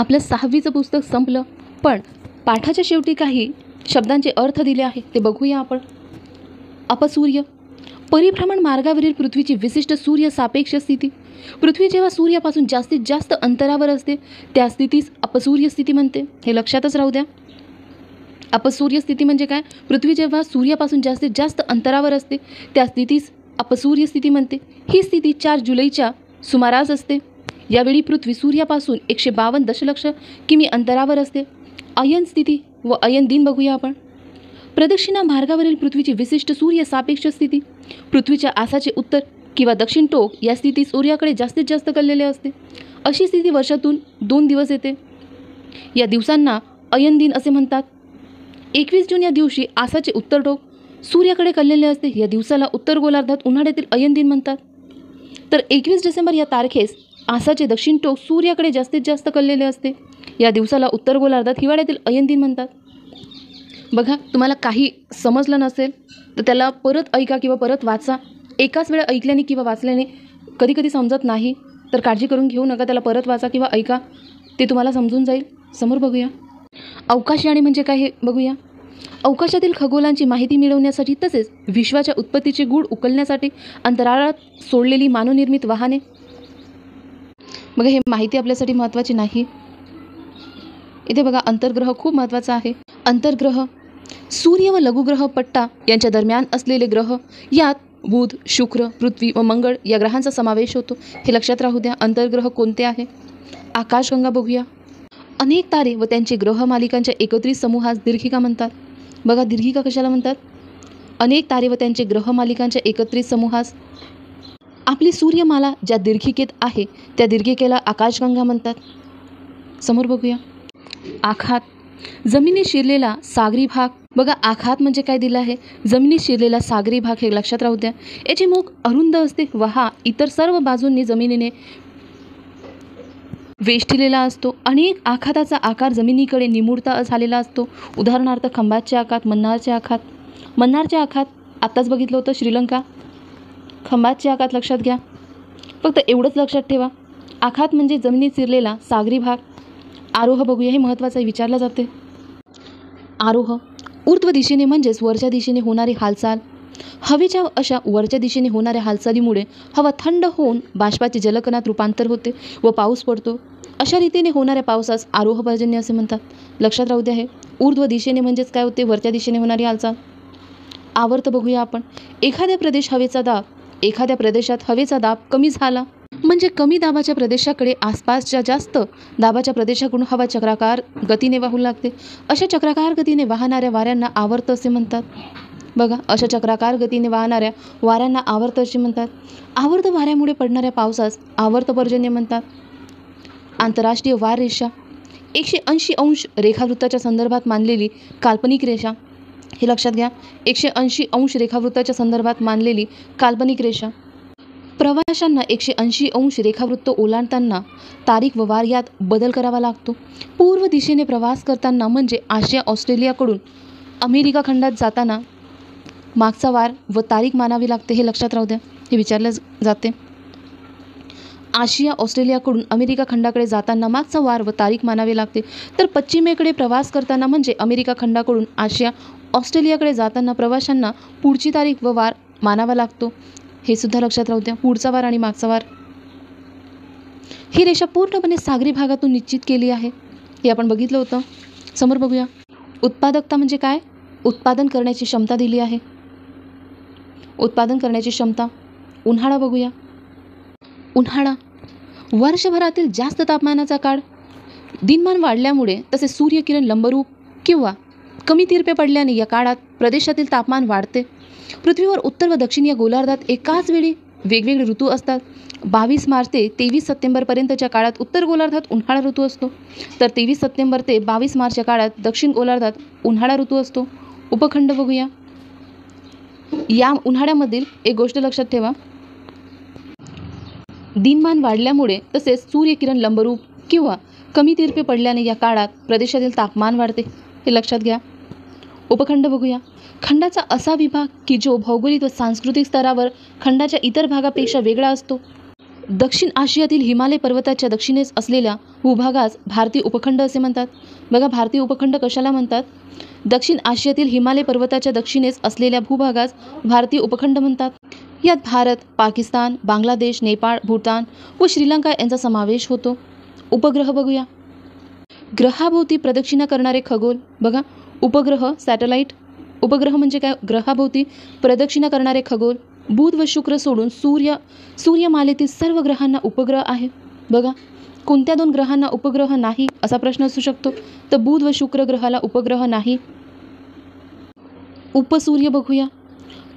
आपलं 6वीचं पुस्तक संपलं, पण पाठाच्या शेवटी काही शब्दांचे अर्थ दिले आहे ते बघूया आपण. अपसूर्य, परिभ्रमण मार्गावरील पृथ्वीची विशिष्ट सूर्य सापेक्ष स्थिती. पृथ्वी जेव्हा सूर्यापासून जास्तीत जास्त अंतरावर असते त्या स्थितीस अपसूर्य स्थिती म्हणते. हे लक्षातच राहू द्या. अपसूर्य स्थिती म्हणजे काय? पृथ्वी जेव्हा सूर्यापासून जास्तीत जास्त अंतरावर असते त्या स्थितीस अपसूर्य स्थिती म्हणते. ही स्थिती 4 जुलैच्या सुमारास असते. यावेळी पृथ्वी सूर्यापासून 152 दशलक्ष किमी अंतरावर असते. अयन स्थिती व अयन दिन बघूया आपण. प्रदक्षिणा मार्गावरील पृथ्वीची विशिष्ट सूर्य सापेक्ष स्थिती. पृथ्वीच्या आसाचे उत्तर किंवा दक्षिण टोक या स्थितीत सूर्याकडे जास्तीत जास्त कललेले असते. अशी स्थिती वर्षातून 2 दिवस येते. या दिवसांना अयन दिन असे म्हणतात. 21 जून या दिवशी आसाचे उत्तर टोक सूर्याकडे कललेले असते. या दिवसाला उत्तर गोलार्धात उन्हाळ्यातील अयन दिन म्हणतात. तर 21 डिसेंबर या तारखेस आसाचे दक्षिण टोक सूर्याकडे जास्तीत जास्त कललेले असते. या दिवसाला उत्तर गोलार्धात हिवाळ्यातील अयन दिन म्हणतात. बघा, तुम्हाला काही समजलं नसेल तर त्याला परत ऐका किंवा परत वाचा. एकाच वेळा ऐकल्याने किंवा वाचल्याने कधी कधी समजत नाही तर काळजी करून घेऊ नका. त्याला परत वाचा किंवा ऐका, ते तुम्हाला समजून जाईल. समोर बघूया. अवकाशयानी म्हणजे काय हे बघूया. अवकाशातील खगोलांची माहिती मिळवण्यासाठी तसेच विश्वाच्या उत्पत्तीचे गूढ उकलण्यासाठी अंतराळात सोडलेली मानवनिर्मित वाहने. बघा, हे माहिती आपल्यासाठी महत्त्वाची नाही. इथे बघा, अंतर्ग्रह खूप महत्त्वाचा आहे. अंतर्ग्रह सूर्य व लघुग्रह पट्टा यांच्या दरम्यान असलेले ग्रह. यात बुध, शुक्र, पृथ्वी व मंगळ या ग्रहांचा समावेश होतो. हे लक्षात राहू द्या. अंतर्ग्रह कोणते आहे? आकाशगंगा बघूया. अनेक तारे व त्यांचे ग्रह मालिकांच्या एकत्रित समूहास दीर्घिका म्हणतात. बघा, दीर्घिका कशाला म्हणतात? अनेक तारे व त्यांचे ग्रह मालिकांच्या एकत्रित समूहास. आपली सूर्यमाला ज्या दीर्घिकेत आहे त्या दीर्घिकेला आकाशगंगा म्हणतात. समोर बघूया. आखात, जमिनीत शिरलेला सागरी भाग. बघा, आखात म्हणजे काय दिलं आहे? जमिनीत शिरलेला सागरी भाग. हे लक्षात राहू द्या. याची मुख अरुंद असते व हा इतर सर्व बाजूंनी जमिनीने वेष्टिलेला असतो. अनेक आखाताचा आकार जमिनीकडे निमुळता झालेला असतो. उदाहरणार्थ खंबातचे आखात, मन्नारचे आखात. मन्नारचे आखात आत्ताच बघितलं होतं, श्रीलंका. खंबातचे आखात लक्षात घ्या. फक्त एवढंच लक्षात ठेवा, आखात म्हणजे जमिनीत शिरलेला सागरी भाग. आरोह बघूया. हे महत्त्वाचं विचारलं जाते. आरोह ऊर्ध्व दिशेने म्हणजेच वरच्या दिशेने होणारी हालचाल. हवेच्या अशा वरच्या दिशेने होणाऱ्या हालचालीमुळे हवा थंड होऊन बाष्पाचे जलकणात रूपांतर होते व पाऊस पडतो. अशा रीतीने होणाऱ्या पावसास आरोह पर्जन्य असे म्हणतात. लक्षात राहू द्या. हे ऊर्ध्व दिशेने म्हणजेच काय होते? वरच्या दिशेने होणारी हालचाल. आवर्त बघूया आपण. एखाद्या प्रदेशात हवेचा दाब कमी झाला म्हणजे कमी दाबाच्या प्रदेशाकडे आसपासच्या जास्त दाबाच्या प्रदेशाकडून हवा चक्राकार गतीने वाहू लागते. अशा चक्राकार गतीने वाहणाऱ्या वाऱ्यांना आवर्त असे म्हणतात. बघा, अशा चक्राकार गतीने वाहणाऱ्या वाऱ्यांना आवर्त असे म्हणतात. आवर्त वाऱ्यामुळे पडणाऱ्या पावसास आवर्त पर्जन्य म्हणतात. आंतरराष्ट्रीय वार रेषा 180 अंश रेखावृत्ताच्या संदर्भात मानलेली काल्पनिक रेषा. हे लक्षात घ्या. 180 अंश रेखावृत्ताच्या संदर्भात मानलेली काल्पनिक रेषा. प्रवाशांना 180 अंश रेखावृत्त ओलांडताना तारीख व वार यात बदल करावा लागतो. पूर्व दिशेने प्रवास करताना म्हणजे आशिया ऑस्ट्रेलियाकडून अमेरिका खंडात जाताना मागचा वार व तारीख मानावी लागते. हे लक्षात राहू द्या. हे विचारले जाते. आशिया ऑस्ट्रेलियाकडून अमेरिका खंडाकडे जाताना मागचा वार व तारीख मानावी लागते. तर पश्चिमेकडे प्रवास करताना म्हणजे अमेरिका खंडाकडून आशिया ऑस्ट्रेलियाकडे जाताना प्रवाशांना पुढची तारीख व वार मानावा लागतो. हे सुद्धा लक्षात राहू द्या. पुढचा वार आणि मागचा वार. ही रेषा पूर्णपणे सागरी भागातून निश्चित केली आहे. हे आपण बघितलं होतं. समोर बघूया. उत्पादकता म्हणजे काय? उत्पादन करण्याची क्षमता दिली आहे. उत्पादन करण्याची क्षमता. उन्हाळा बघूया. उन्हाळा वर्षभरातील जास्त तापमानाचा काळ. दिनमान वाढल्यामुळे तसेच सूर्यकिरण लंबरूप किंवा कमी तिरपे पडल्याने या काळात प्रदेशातील तापमान वाढते. पृथ्वीवर उत्तर व दक्षिण या गोलार्धात एकाच वेळी वेगवेगळे ऋतू असतात. 22 मार्च ते 23 सप्टेंबरपर्यंतच्या काळात उत्तर गोलार्धात उन्हाळा ऋतू असतो. तर 23 सप्टेंबर ते 22 मार्च या काळात दक्षिण गोलार्धात उन्हाळा ऋतू असतो. उपखंड बघूया. या उन्हाळ्यामधील एक गोष्ट लक्षात ठेवा, दिनमान वाढल्यामुळे तसेच सूर्यकिरण लंबरूप किंवा कमी तिरपे पडल्याने या काळात प्रदेशातील तापमान वाढते. हे लक्षात घ्या. उपखंड बघूया. खंडाचा असा विभाग की जो भौगोलिक व सांस्कृतिक स्तरावर खंडाच्या इतर भागापेक्षा वेगळा असतो. दक्षिण आशियातील हिमालय पर्वताच्या दक्षिणेस असलेल्या भूभागास भारतीय उपखंड असे म्हणतात. बघा, भारतीय उपखंड कशाला म्हणतात? दक्षिण आशियातील हिमालय पर्वताच्या दक्षिणेस असलेल्या भूभागास भारतीय उपखंड म्हणतात. यात भारत, पाकिस्तान, बांगलादेश, नेपाळ, भूतान व श्रीलंका यांचा समावेश होतो. उपग्रह बघूया. ग्रहाभोवती प्रदक्षिणा करणारे खगोल. बघा, उपग्रह, सॅटेलाईट. उपग्रह म्हणजे काय? ग्रहाभोवती प्रदक्षिणा करणारे खगोल. बुध व शुक्र सोडून सूर्यमालेतील सर्व ग्रहांना उपग्रह आहे. बघा, कोणत्या 2 ग्रहांना उपग्रह नाही असा प्रश्न असू शकतो. तर बुध व शुक्र ग्रहाला उपग्रह नाही. उपसूर्य बघूया.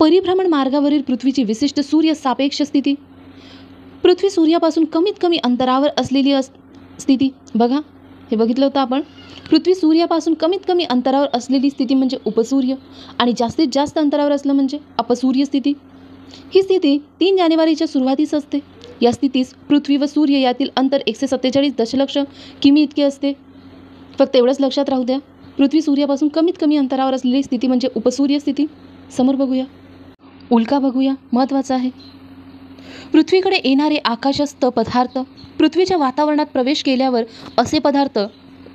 परिभ्रमण मार्गावरील पृथ्वीची विशिष्ट सूर्य सापेक्ष स्थिती. पृथ्वी सूर्यापासून कमीत कमी अंतरावर असलेली स्थिती. बघा, हे बघितलं होतं आपण. पृथ्वी सूर्यापासून कमीत कमी अंतरावर असलेली स्थिती म्हणजे उपसूर्य आणि जास्तीत जास्त अंतरावर असलं म्हणजे अपसूर्य स्थिती. ही स्थिती 3 जानेवारीच्या सुरुवातीस असते. या स्थितीस पृथ्वी व सूर्य यातील अंतर 147 दशलक्ष किमी इतके असते. फक्त एवढंच लक्षात राहू द्या. पृथ्वी सूर्यापासून कमीत कमी अंतरावर असलेली स्थिती म्हणजे उपसूर्य स्थिती. समोर बघूया. उल्का बघूया, महत्त्वाचं आहे. पृथ्वीकडे येणारे आकाशस्थ पदार्थ पृथ्वीच्या वातावरणात प्रवेश केल्यावर असे पदार्थ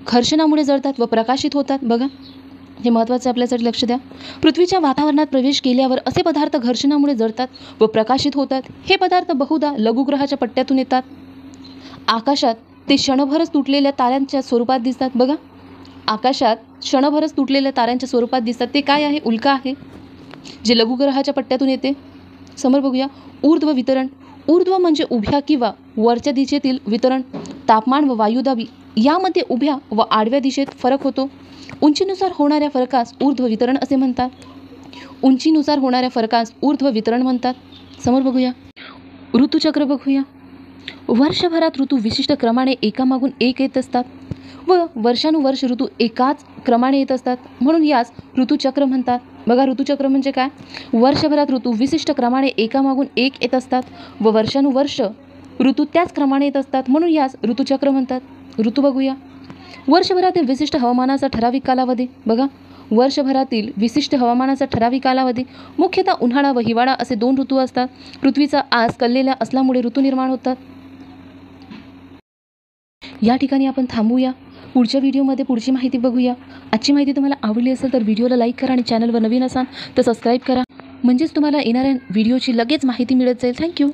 घर्षणामुळे जळतात व प्रकाशित होतात. बघा, हे महत्त्वाचं आपल्यासाठी लक्ष द्या. पृथ्वीच्या वातावरणात प्रवेश केल्यावर असे पदार्थ घर्षणामुळे जळतात व प्रकाशित होतात. हे पदार्थ बहुधा लघुग्रहाच्या पट्ट्यातून येतात. आकाशात ते क्षणभरच तुटलेल्या ताऱ्यांच्या स्वरूपात दिसतात. बघा, आकाशात क्षणभरच तुटलेल्या ताऱ्यांच्या स्वरूपात दिसतात. ते काय आहे? उल्का आहे, जे लघुग्रहाच्या पट्ट्यातून येते. समोर बघूया. ऊर्ध्व वितरण. ऊर्ध्व म्हणजे उभ्या किंवा वरच्या दिशेतील वितरण. तापमान व वायुदाब यामध्ये उभ्या व आडव्या दिशेत फरक होतो. उंचीनुसार होणाऱ्या फरकास ऊर्ध्व वितरण असे म्हणतात. उंचीनुसार होणाऱ्या फरकास ऊर्ध्व वितरण म्हणतात. समोर बघूया. ऋतुचक्र बघूया. वर्षभरात ऋतू विशिष्ट क्रमाने एकामागून एक येत असतात व वर्षानुवर्ष ऋतू एकाच क्रमाने येत असतात, म्हणून यास ऋतुचक्र म्हणतात. बघा, ऋतुचक्र म्हणजे काय? वर्षभरात ऋतू विशिष्ट क्रमाने एकामागून एक येत असतात व वर्षानुवर्ष ऋतू त्याच क्रमाने येत असतात, म्हणून यास ऋतुचक्र म्हणतात. ऋतू बघूया. वर्षभरातील विशिष्ट हवामानाचा ठराविक कालावधी. बघा, वर्षभरातील विशिष्ट हवामानाचा ठराविक कालावधी. मुख्यतः उन्हाळा व हिवाळा असे 2 ऋतू असतात. पृथ्वीचा आस कललेला असल्यामुळे ऋतू निर्माण होतात. या ठिकाणी आपण थांबूया. पुढच्या व्हिडिओमध्ये पुढची माहिती बघूया. आजची माहिती तुम्हाला आवडली असेल तर व्हिडिओला लाईक करा आणि चॅनलवर नवीन असाल तर सबस्क्राईब करा, म्हणजेच तुम्हाला येणाऱ्या व्हिडिओची लगेच माहिती मिळत जाईल. थँक्यू.